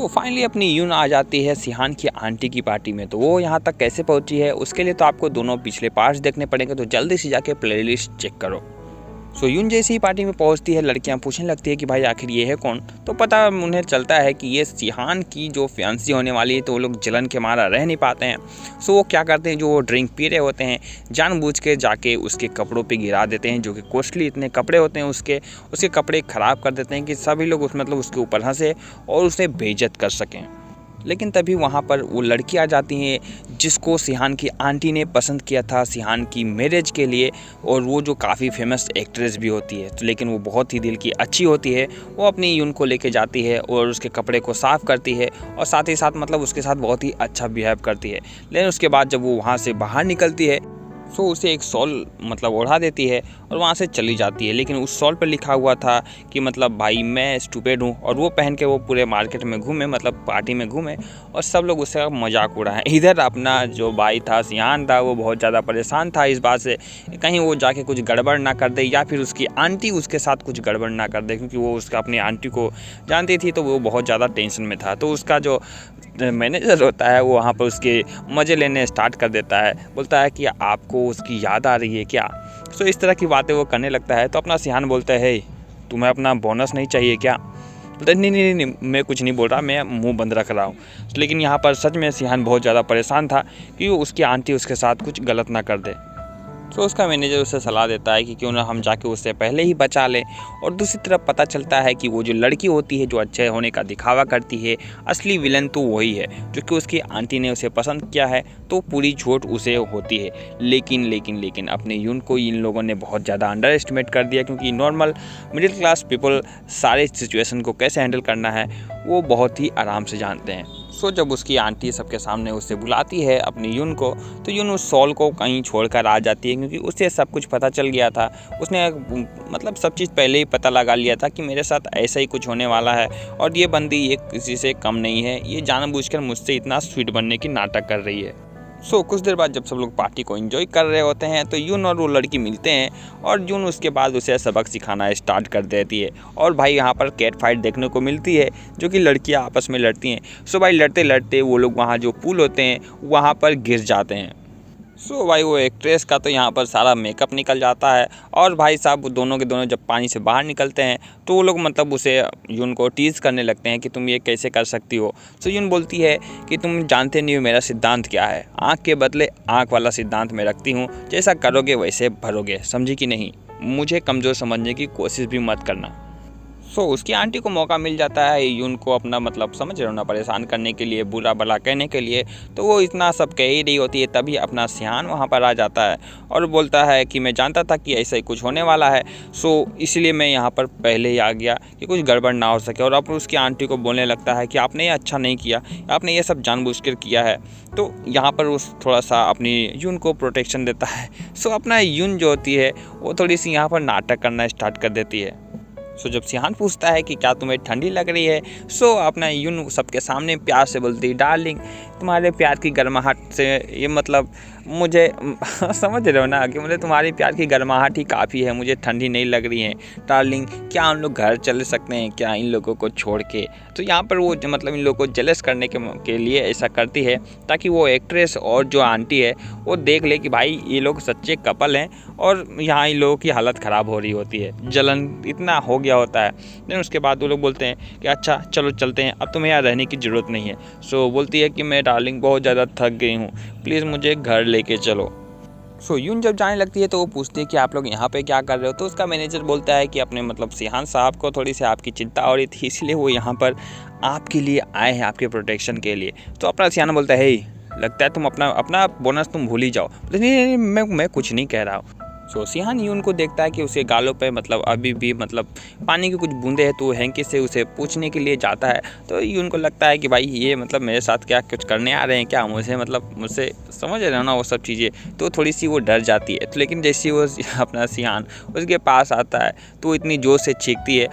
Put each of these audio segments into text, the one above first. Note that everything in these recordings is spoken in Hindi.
फाइनली अपनी यून आ जाती है सिहान की आंटी की पार्टी में। तो वो यहाँ तक कैसे पहुँची है उसके लिए तो आपको दोनों पिछले पार्ट्स देखने पड़ेंगे, तो जल्दी से जाके प्लेलिस्ट चेक करो। यून जैसे ही पार्टी में पहुंचती है, लड़कियां पूछने लगती है कि भाई आखिर ये है कौन। तो पता उन्हें चलता है कि ये सिहान की जो फियांसी होने वाली है। तो वो लोग जलन के मारा रह नहीं पाते हैं। वो क्या करते हैं, जो वो ड्रिंक पी रहे होते हैं जानबूझ के जाके उसके कपड़ों पे गिरा देते हैं, जो कि कॉस्टली इतने कपड़े होते हैं उसके कपड़े ख़राब कर देते हैं कि सभी लोग उसके ऊपर हंसे और उसे बेइज्जत कर सकें। लेकिन तभी वहाँ पर वो लड़की आ जाती है जिसको सिहान की आंटी ने पसंद किया था सिहान की मैरिज के लिए, और वो जो काफ़ी फेमस एक्ट्रेस भी होती है। तो लेकिन वो बहुत ही दिल की अच्छी होती है। वो अपनी यून को लेके जाती है और उसके कपड़े को साफ़ करती है और साथ ही साथ उसके साथ बहुत ही अच्छा बिहेव करती है। लेकिन उसके बाद जब वो वहाँ से बाहर निकलती है उसे एक शॉल ओढ़ा देती है और वहाँ से चली जाती है। लेकिन उस शॉल पर लिखा हुआ था कि भाई मैं स्टूपिड हूँ, और वो पहन के वो पूरे मार्केट में घूमे, पार्टी में घूमे और सब लोग उसका मजाक उड़ाए। इधर अपना जो भाई था सिहान था, वो बहुत ज़्यादा परेशान था इस बात से कहीं वो जाके कुछ गड़बड़ ना कर दे या फिर उसकी आंटी उसके साथ कुछ गड़बड़ ना कर दे, क्योंकि वो अपनी आंटी को जानती थी। तो वो बहुत ज़्यादा टेंशन में था। तो उसका जो मैनेजर होता है वो वहाँ पर उसके मज़े लेने स्टार्ट कर देता है, बोलता है कि आपको उसकी याद आ रही है क्या। इस तरह की बातें वो करने लगता है। तो अपना सिहान बोलता है, तुम्हें अपना बोनस नहीं चाहिए क्या। बोलता है नहीं, मैं कुछ नहीं बोल रहा, मैं मुंह बंद रख रहा हूँ। लेकिन यहाँ पर सच में सिहान बहुत ज़्यादा परेशान था कि उसकी आंटी उसके साथ कुछ गलत ना कर दे। उसका मैनेजर उसे सलाह देता है कि क्यों ना हम जाके उससे पहले ही बचा लें। और दूसरी तरफ पता चलता है कि वो जो लड़की होती है जो अच्छे होने का दिखावा करती है, असली विलन तो वही है, क्योंकि उसकी आंटी ने उसे पसंद किया है। तो पूरी झूठ उसे होती है। लेकिन अपने यून को इन लोगों ने बहुत ज़्यादा अंडर एस्टिमेट कर दिया, क्योंकि नॉर्मल मिडिल क्लास पीपल सारे सिचुएशन को कैसे हैंडल करना है वो बहुत ही आराम से जानते हैं। जब उसकी आंटी सबके सामने उसे बुलाती है अपनी यून को, तो यून उस सॉल को कहीं छोड़कर आ जाती है, क्योंकि उसे सब कुछ पता चल गया था। उसने सब चीज़ पहले ही पता लगा लिया था कि मेरे साथ ऐसा ही कुछ होने वाला है, और ये बंदी ये किसी से कम नहीं है, ये जानबूझकर मुझसे इतना स्वीट बनने की नाटक कर रही है। कुछ देर बाद जब सब लोग पार्टी को एंजॉय कर रहे होते हैं तो यून और वो लड़की मिलते हैं, और यून उसके बाद उसे सबक सिखाना स्टार्ट कर देती है। और भाई यहाँ पर कैट फाइट देखने को मिलती है, जो कि लड़कियाँ आपस में लड़ती हैं। भाई लड़ते लड़ते वो लोग वहाँ जो पूल होते हैं वहाँ पर गिर जाते हैं। भाई वो एक्ट्रेस का तो यहाँ पर सारा मेकअप निकल जाता है। और भाई साहब दोनों के दोनों जब पानी से बाहर निकलते हैं तो वो लोग उसे यून को टीज़ करने लगते हैं कि तुम ये कैसे कर सकती हो। यून बोलती है कि तुम जानते नहीं हो मेरा सिद्धांत क्या है, आँख के बदले आँख वाला सिद्धांत मैं रखती हूँ, जैसा करोगे वैसे भरोगे, समझी कि नहीं। मुझे कमज़ोर समझने की कोशिश भी मत करना। उसकी आंटी को मौका मिल जाता है यून को अपना समझ रहे हो ना, परेशान करने के लिए, बुरा भला कहने के लिए। तो वो इतना सब कह ही रही होती है, तभी अपना सिहान वहाँ पर आ जाता है और बोलता है कि मैं जानता था कि ऐसा ही कुछ होने वाला है, इसलिए मैं यहाँ पर पहले ही आ गया कि कुछ गड़बड़ ना हो सके। और अब उसकी आंटी को बोलने लगता है कि आपने ये अच्छा नहीं किया, आपने ये सब जानबूझकर किया है। तो यहाँ पर उस थोड़ा सा अपनी यून को प्रोटेक्शन देता है। अपना यून जो होती है वो थोड़ी सी यहाँ पर नाटक करना स्टार्ट कर देती है। जब सिहान पूछता है कि क्या तुम्हें ठंडी लग रही है, अपना यून सबके सामने प्यार से बोलती है, डार्लिंग तुम्हारे प्यार की गर्माहट से ये मुझे समझ रहे हो ना कि तुम्हारी प्यार की गर्माहट ही काफ़ी है, मुझे ठंडी नहीं लग रही है। डार्लिंग क्या हम लोग घर चल सकते हैं क्या इन लोगों को छोड़ के। तो यहाँ पर वो इन लोगों को जेलस करने के लिए ऐसा करती है, ताकि वो एक्ट्रेस और जो आंटी है वो देख ले कि भाई ये लोग सच्चे कपल हैं, और यहाँ इन लोगों की हालत ख़राब हो रही होती है, जलन इतना हो गया होता है। लेकिन उसके बाद वो लोग बोलते हैं कि अच्छा चलो चलते हैं, अब तुम्हें यहाँ रहने की ज़रूरत नहीं है। बोलती है कि मैं डार्लिंग बहुत ज़्यादा थक गई हूँ, प्लीज़ मुझे घर लेके चलो। यून जब जाने लगती है तो वो पूछती है कि आप लोग यहाँ पे क्या कर रहे हो। तो उसका मैनेजर बोलता है कि अपने सिहान साहब को थोड़ी सी आपकी चिंता हो रही थी, इसलिए वो यहाँ पर आपके लिए आए हैं, आपके प्रोटेक्शन के लिए। तो अपना सिहान बोलता है, लगता है तुम अपना बोनस तुम भूल ही जाओ। नहीं, मैं कुछ नहीं कह रहा हूँ। सिहान यून को देखता है कि उसके गालों पे अभी भी पानी की कुछ बूंदे हैं, तो हैंकी से उसे पूछने के लिए जाता है। तो यून को लगता है कि भाई ये मेरे साथ क्या कुछ करने आ रहे हैं क्या, मुझसे समझ रहे हो ना वो सब चीज़ें। तो थोड़ी सी वो डर जाती है। तो लेकिन जैसे वो अपना सिहान उसके पास आता है तो इतनी जोर से चीखती है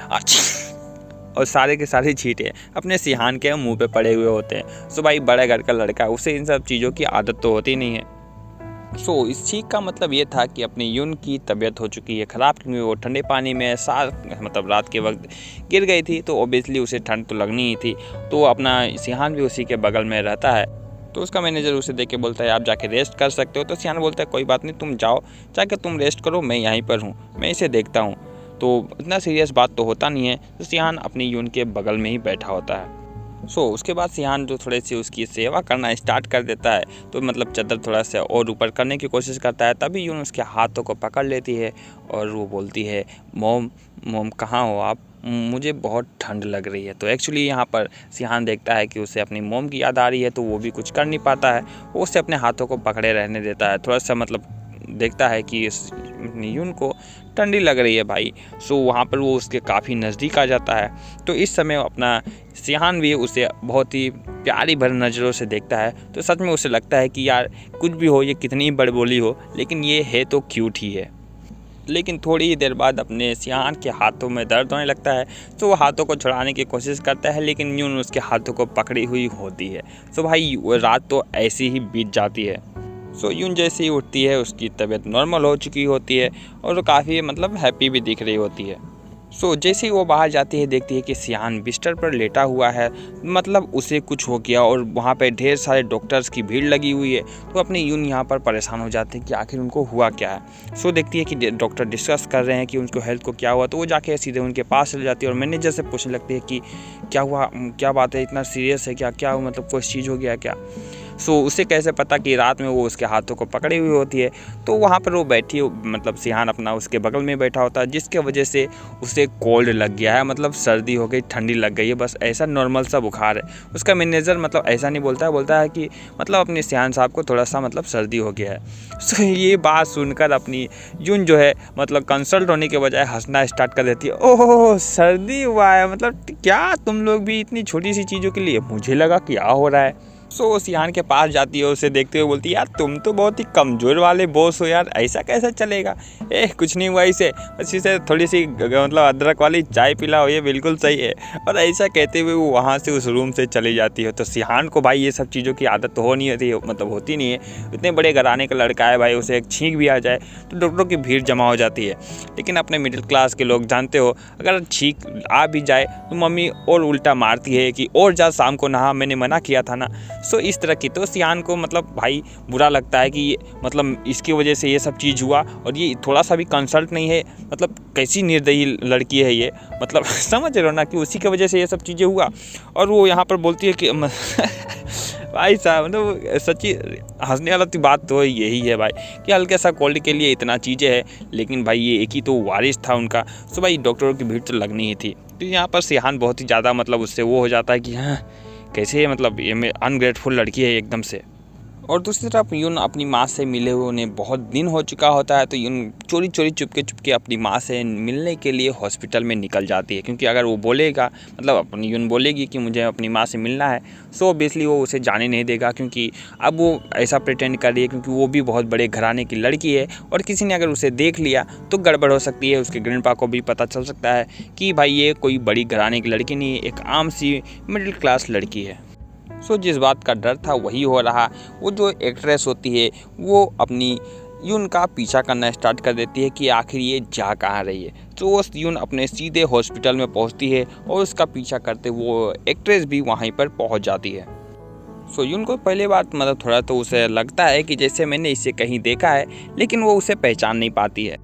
और सारे के सारे छींटे अपने सिहान के मुंह पे पड़े हुए होते हैं। भाई बड़े घर का लड़का, उसे इन सब चीज़ों की आदत तो होती नहीं है। इस चीख का मतलब ये था कि अपनी यून की तबीयत हो चुकी है ख़राब, क्योंकि वो ठंडे पानी में मतलब रात के वक्त गिर गई थी, तो ओबियसली उसे ठंड तो लगनी ही थी। तो अपना सिहान भी उसी के बगल में रहता है, तो उसका मैनेजर उसे देख के बोलता है आप जाके रेस्ट कर सकते हो। तो सिहान बोलता है कोई बात नहीं, तुम जाओ, जाके तुम रेस्ट करो, मैं यहीं पर हूँ, मैं इसे देखता हूँ। तो इतना सीरियस बात तो होता नहीं है। तो सिहान अपनी यून के बगल में ही बैठा होता है। उसके बाद सिहान जो थोड़ी सी उसकी सेवा करना स्टार्ट कर देता है, तो मतलब चादर थोड़ा सा और ऊपर करने की कोशिश करता है, तभी यून उसके हाथों को पकड़ लेती है और वो बोलती है मोम मोम कहाँ हो आप, मुझे बहुत ठंड लग रही है। तो एक्चुअली यहाँ पर सिहान देखता है कि उसे अपनी मोम की याद आ रही है, तो वो भी कुछ कर नहीं पाता है, वो उसे अपने हाथों को पकड़े रहने देता है। थोड़ा सा मतलब देखता है कि इस यून को ठंडी लग रही है भाई। वहाँ पर वो उसके काफ़ी नज़दीक आ जाता है। तो इस समय अपना सिहान भी उसे बहुत ही प्यारी भरी नज़रों से देखता है। तो सच में उसे लगता है कि यार कुछ भी हो, ये कितनी बड़बोली हो, लेकिन ये है तो क्यूट ही है। लेकिन थोड़ी ही देर बाद अपने सिहान के हाथों में दर्द होने लगता है, तो वो हाथों को छुड़ाने की कोशिश करता है, लेकिन यून उसके हाथों को पकड़ी हुई होती है। भाई वो रात तो ऐसी ही बीत जाती है। यून जैसे ही उठती है उसकी तबीयत नॉर्मल हो चुकी होती है और वो काफ़ी मतलब हैप्पी भी दिख रही होती है। जैसे ही वो बाहर जाती है देखती है कि सिहान बिस्तर पर लेटा हुआ है, मतलब उसे कुछ हो गया और वहाँ पे ढेर सारे डॉक्टर्स की भीड़ लगी हुई है। तो अपने यून यहाँ पर परेशान हो जाते हैं कि आखिर उनको हुआ क्या है। देखती है कि डॉक्टर डिस्कस कर रहे हैं कि उनको हेल्थ को क्या हुआ, तो वो जाके सीधे उनके पास चले जाती है और मैनेजर से पूछने लगती है कि क्या हुआ, क्या बात है, इतना सीरियस है क्या मतलब कोई चीज़ हो गया क्या। उसे कैसे पता कि रात में वो उसके हाथों को पकड़ी हुई होती है। तो वहाँ पर वो बैठी मतलब सिहान अपना उसके बगल में बैठा होता है, जिसके वजह से उसे कोल्ड लग गया है, मतलब सर्दी हो गई, ठंडी लग गई है, बस ऐसा नॉर्मल सा बुखार है। उसका मैनेजर मतलब ऐसा नहीं बोलता है कि मतलब अपने सिहान साहब को थोड़ा सा मतलब सर्दी हो गया है। ये बात सुनकर अपनी यून जो है मतलब कंसल्ट होने के बजाय हंसना स्टार्ट कर देती है। ओह सर्दी हुआ है, मतलब क्या तुम लोग भी इतनी छोटी सी चीज़ों के लिए, मुझे लगा क्या हो रहा है। सिहान के पास जाती है, उसे देखते हुए बोलती है यार तुम तो बहुत ही कमज़ोर वाले बॉस हो यार, ऐसा कैसा चलेगा। कुछ नहीं हुआ इसे, बस इसे थोड़ी सी मतलब अदरक वाली चाय पिलाओ, ये बिल्कुल सही है। और ऐसा कहते हुए वो वहाँ से उस रूम से चली जाती है। तो सिहान को भाई ये सब चीज़ों की आदत तो होती नहीं है। इतने बड़े घराने का लड़का है भाई, उसे एक छींक भी आ जाए तो डॉक्टरों की भीड़ जमा हो जाती है। लेकिन अपने मिडिल क्लास के लोग जानते हो, अगर छींक आ भी जाए तो मम्मी और उल्टा मारती है कि और जा शाम को नहा, मैंने मना किया था ना। इस तरह की। तो सिहान को मतलब भाई बुरा लगता है कि मतलब इसकी वजह से ये सब चीज़ हुआ और ये थोड़ा सा भी कंसल्ट नहीं है, मतलब कैसी निर्दयी लड़की है ये, मतलब समझ रहे हो ना कि उसी की वजह से ये सब चीज़ें हुआ। और वो यहाँ पर बोलती है कि भाई साहब मतलब सच्ची हंसने वाला तो बात तो यही है भाई कि हल्के सा कोल्ड के लिए इतना चीज़ें है, लेकिन भाई ये एक ही तो वारिस था उनका। भाई डॉक्टरों की भीड़ तो लगनी ही थी। तो यहाँ पर सिहान बहुत ही ज़्यादा मतलब उससे वो हो जाता है कि हाँ कैसे मतलब ये अनग्रेटफुल लड़की है एकदम से। और दूसरी तरफ यून अपनी माँ से मिले हुए उन्हें बहुत दिन हो चुका होता है। तो यून चोरी चोरी चुपके अपनी माँ से मिलने के लिए हॉस्पिटल में निकल जाती है, क्योंकि अगर वो बोलेगा मतलब अपनी यून बोलेगी कि मुझे अपनी माँ से मिलना है, ऑब्वियसली वो उसे जाने नहीं देगा, क्योंकि अब वो ऐसा प्रिटेंड कर रही है क्योंकि वो भी बहुत बड़े घराने की लड़की है और किसी ने अगर उसे देख लिया तो गड़बड़ हो सकती है। उसके ग्रैंडपा को भी पता चल सकता है कि भाई ये कोई बड़ी घराने की लड़की नहीं है, एक आम सी मिडिल क्लास लड़की है। जिस बात का डर था वही हो रहा। वो जो एक्ट्रेस होती है वो अपनी यून का पीछा करना स्टार्ट कर देती है कि आखिर ये जा कहाँ रही है। वो यून अपने सीधे हॉस्पिटल में पहुंचती है और उसका पीछा करते वो एक्ट्रेस भी वहीं पर पहुंच जाती है। यून को पहले बात मतलब थोड़ा तो उसे लगता है कि जैसे मैंने इसे कहीं देखा है, लेकिन वो उसे पहचान नहीं पाती है।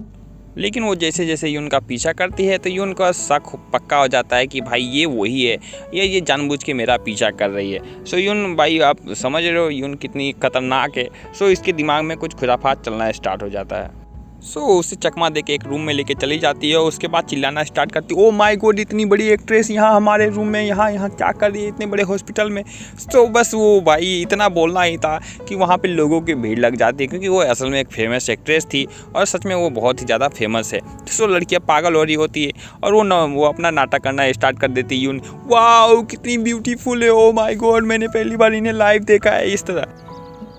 लेकिन वो जैसे जैसे यून का पीछा करती है तो यून का शक पक्का हो जाता है कि भाई ये वही है, ये जानबूझ के मेरा पीछा कर रही है। यून भाई आप समझ रहे हो यून कितनी खतरनाक है। इसके दिमाग में कुछ खुराफात चलना स्टार्ट हो जाता है। उसे चकमा दे के एक रूम में लेके चली जाती है और उसके बाद चिल्लाना स्टार्ट करती है, ओ माय गॉड इतनी बड़ी एक्ट्रेस यहाँ हमारे रूम में, यहाँ क्या कर रही है इतने बड़े हॉस्पिटल में। बस वो भाई इतना बोलना ही था कि वहाँ पे लोगों की भीड़ लग जाती है, क्योंकि वो असल में एक फेमस एक्ट्रेस थी और सच में वो बहुत ही ज़्यादा फेमस है। लड़कियाँ पागल हो रही होती है और वो अपना नाटक करना स्टार्ट कर देती है। यून वाओ कितनी ब्यूटीफुल है, ओ माय गॉड मैंने पहली बार इन्हें लाइव देखा है। इस तरह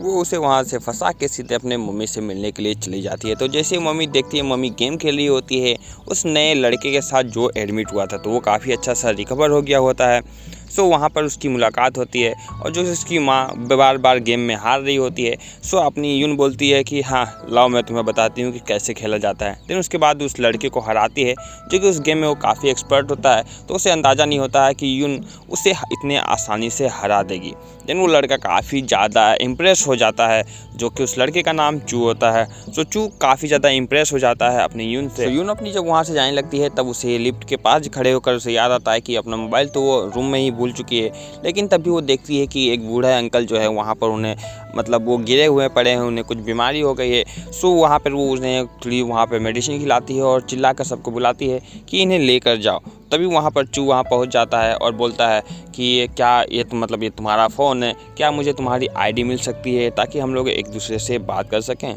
वो उसे वहाँ से फंसा के सीधे अपने मम्मी से मिलने के लिए चली जाती है। तो जैसे ही मम्मी देखती है मम्मी गेम खेल रही होती है उस नए लड़के के साथ जो एडमिट हुआ था, तो वो काफ़ी अच्छा सा रिकवर हो गया होता है। सो वहाँ पर उसकी मुलाकात होती है और जो उसकी माँ बार बार गेम में हार रही होती है। सो अपनी यून बोलती है कि हाँ लाओ मैं तुम्हें बताती हूँ कि कैसे खेला जाता है। देन उसके बाद उस लड़के को हराती है जो कि उस गेम में वो काफ़ी एक्सपर्ट होता है। तो उसे अंदाज़ा नहीं होता है कि यून उसे इतने आसानी से हरा देगी। देन वो लड़का काफ़ी ज़्यादा इम्प्रेस हो जाता है, जो कि उस लड़के का नाम चू होता है। सो चू काफ़ी ज़्यादा इम्प्रेस हो जाता है अपनी यून से। यून अपनी जब वहाँ से जाने लगती है तब उसे लिफ्ट के पास खड़े होकर उसे याद आता है कि अपना मोबाइल तो वो रूम में ही भूल चुकी है। लेकिन तभी वो देखती है कि एक बूढ़ा अंकल जो है वहाँ पर उन्हें मतलब वो गिरे हुए पड़े हैं, उन्हें कुछ बीमारी हो गई है। सो वहाँ पर वो उन्हें थोड़ी वहाँ पर मेडिसिन खिलाती है और चिल्ला कर सबको बुलाती है कि इन्हें लेकर जाओ। तभी वहाँ पर चू वहाँ पहुँच जाता है और बोलता है कि ये मतलब ये तुम्हारा फ़ोन है, क्या मुझे तुम्हारी आईडी मिल सकती है ताकि हम लोग एक दूसरे से बात कर सकें,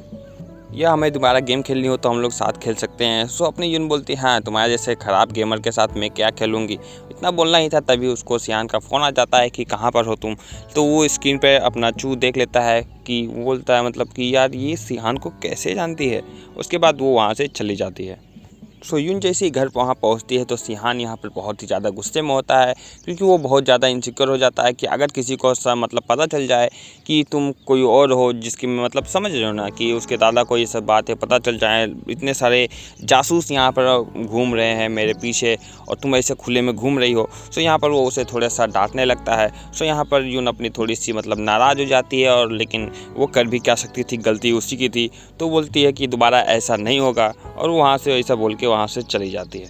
या हमें दोबारा गेम खेलनी हो तो हम लोग साथ खेल सकते हैं। सो अपनी यून बोलती है हाँ तुम्हारे जैसे ख़राब गेमर के साथ मैं क्या खेलूँगी। इतना बोलना ही था तभी उसको सियान का फ़ोन आ जाता है कि कहाँ पर हो तुम। तो वो स्क्रीन पे अपना चू देख लेता है कि वो बोलता है मतलब कि यार ये सियान को कैसे जानती है। उसके बाद वो वहाँ से चली जाती है। सो यून जैसे ही घर वहाँ पहुँचती है तो सिहान यहाँ पर बहुत ही ज़्यादा गुस्से में होता है, क्योंकि वो बहुत ज़्यादा इनसिक्योर हो जाता है कि अगर किसी को मतलब पता चल जाए कि तुम कोई और हो, जिसकी मतलब समझ रहे हो ना कि उसके दादा को ये सब बातें पता चल जाए, इतने सारे जासूस यहाँ पर घूम रहे हैं मेरे पीछे और तुम ऐसे खुले में घूम रही हो। सो यहाँ पर वो उसे थोड़ा सा डांटने लगता है। सो यहाँ पर यून अपनी थोड़ी सी मतलब नाराज़ हो जाती है और लेकिन वो कर भी क्या सकती थी, गलती उसी की थी। तो बोलती है कि दोबारा ऐसा नहीं होगा और वहाँ से ऐसा बोल के वहाँ से चली जाती है।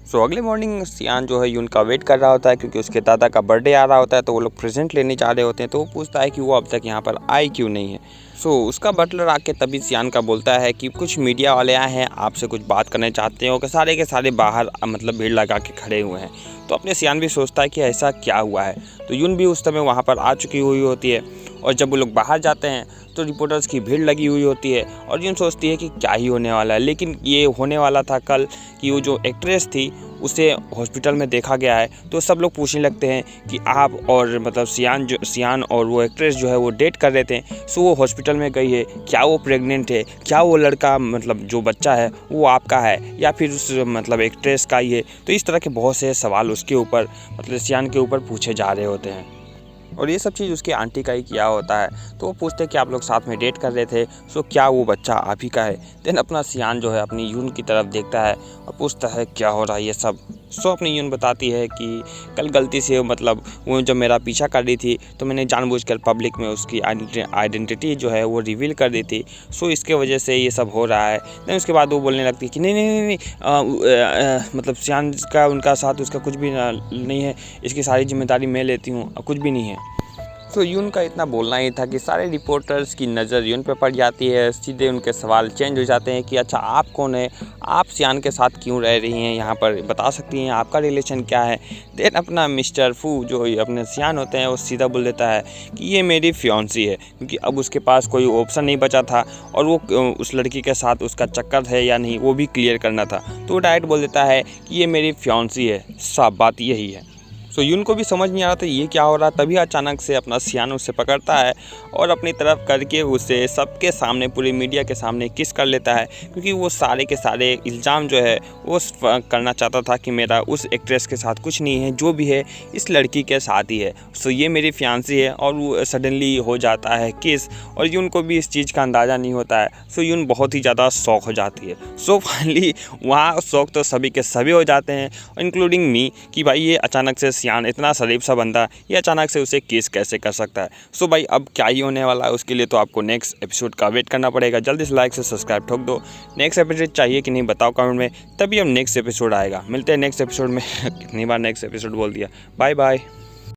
सो अगले मॉर्निंग सियान जो है यून का वेट कर रहा होता है, क्योंकि उसके दादा का बर्थडे आ रहा होता है तो वो लोग प्रेजेंट लेने जा रहे होते हैं। तो वो पूछता है कि वो अब तक यहाँ पर आई क्यों नहीं है। सो उसका बटलर आके तभी सियान का बोलता है कि कुछ मीडिया वाले आए हैं, आपसे कुछ बात करने चाहते हो। कि सारे के सारे बाहर मतलब भीड़ लगा के खड़े हुए हैं। तो अपने सियान भी सोचता है कि ऐसा क्या हुआ है। तो यून भी उस समय वहाँ पर आ चुकी हुई होती है और जब वो लोग बाहर जाते हैं तो रिपोर्टर्स की भीड़ लगी हुई होती है और यून सोचती है कि क्या ही होने वाला है। लेकिन ये होने वाला था कल कि वो जो एक्ट्रेस थी उसे हॉस्पिटल में देखा गया है। तो सब लोग पूछने लगते हैं कि आप और मतलब सियान और वो एक्ट्रेस जो है वो डेट कर रहे थे। सो वो हॉस्पिटल में गई है, क्या वो प्रेग्नेंट है, क्या वो लड़का मतलब जो बच्चा है वो आपका है या फिर उस मतलब एक्ट्रेस का ही है। तो इस तरह के बहुत से सवाल उसके ऊपर मतलब सियान के ऊपर पूछे जा रहे होते हैं और ये सब चीज़ उसकी आंटी का ही किया होता है। तो वो पूछते हैं कि आप लोग साथ में डेट कर रहे थे, सो क्या वो बच्चा आप ही का है। देन अपना सियान जो है अपनी यून की तरफ देखता है और पूछता है क्या हो रहा है ये सब। सो अपनी यून बताती है कि कल गलती से मतलब वो जब मेरा पीछा कर रही थी तो मैंने जानबूझकर पब्लिक में उसकी आइडेंटिटी जो है वो रिवील कर दी थी। सो इसके वजह से ये सब हो रहा है। देन उसके बाद वो बोलने लगती है कि नहीं मतलब सियान का उनका साथ उसका कुछ भी नहीं है, इसकी सारी जिम्मेदारी मैं लेती हूँ, कुछ भी नहीं है। सो यून का इतना बोलना ही था कि सारे रिपोर्टर्स की नज़र यून पे पड़ जाती है। सीधे उनके सवाल चेंज हो जाते हैं कि अच्छा आप कौन है, आप सियान के साथ क्यों रह रही हैं, यहाँ पर बता सकती हैं आपका रिलेशन क्या है। देन अपना मिस्टर फू जो अपने सियान होते हैं वो सीधा बोल देता है कि ये मेरी फियांसी है, क्योंकि अब उसके पास कोई ऑप्शन नहीं बचा था और वो उस लड़की के साथ उसका चक्कर है या नहीं वो भी क्लियर करना था। तो वो डायरेक्ट बोल देता है कि ये मेरी फियांसी है, साफ बात यही है। सो यून को भी समझ नहीं आ रहा था ये क्या हो रहा। तभी अचानक से अपना सियान उसे पकड़ता है और अपनी तरफ करके उसे सबके सामने पूरी मीडिया के सामने किस कर लेता है, क्योंकि वो सारे के सारे इल्ज़ाम जो है वो करना चाहता था कि मेरा उस एक्ट्रेस के साथ कुछ नहीं है, जो भी है इस लड़की के साथ ही है। सो ये मेरी फियांसी है और वो सडनली हो जाता है किस और यून को भी इस चीज़ का अंदाज़ा नहीं होता है। सो यून बहुत ही ज़्यादा शौक हो जाती है। सो फाइनली वहाँ शौक तो सभी के सभी हो जाते हैं इंक्लूडिंग मी कि भाई ये अचानक से सियान इतना शरीफ सा बंदा ये अचानक से उसे किस कैसे कर सकता है। सो भाई अब क्या ही होने वाला है उसके लिए तो आपको नेक्स्ट एपिसोड का वेट करना पड़ेगा। जल्दी से लाइक से सब्सक्राइब ठोक दो। नेक्स्ट एपिसोड चाहिए कि नहीं बताओ कमेंट में, तभी अब नेक्स्ट एपिसोड आएगा। मिलते हैं नेक्स्ट एपिसोड में। कितनी बार नेक्स्ट एपिसोड बोल दिया। Bye bye.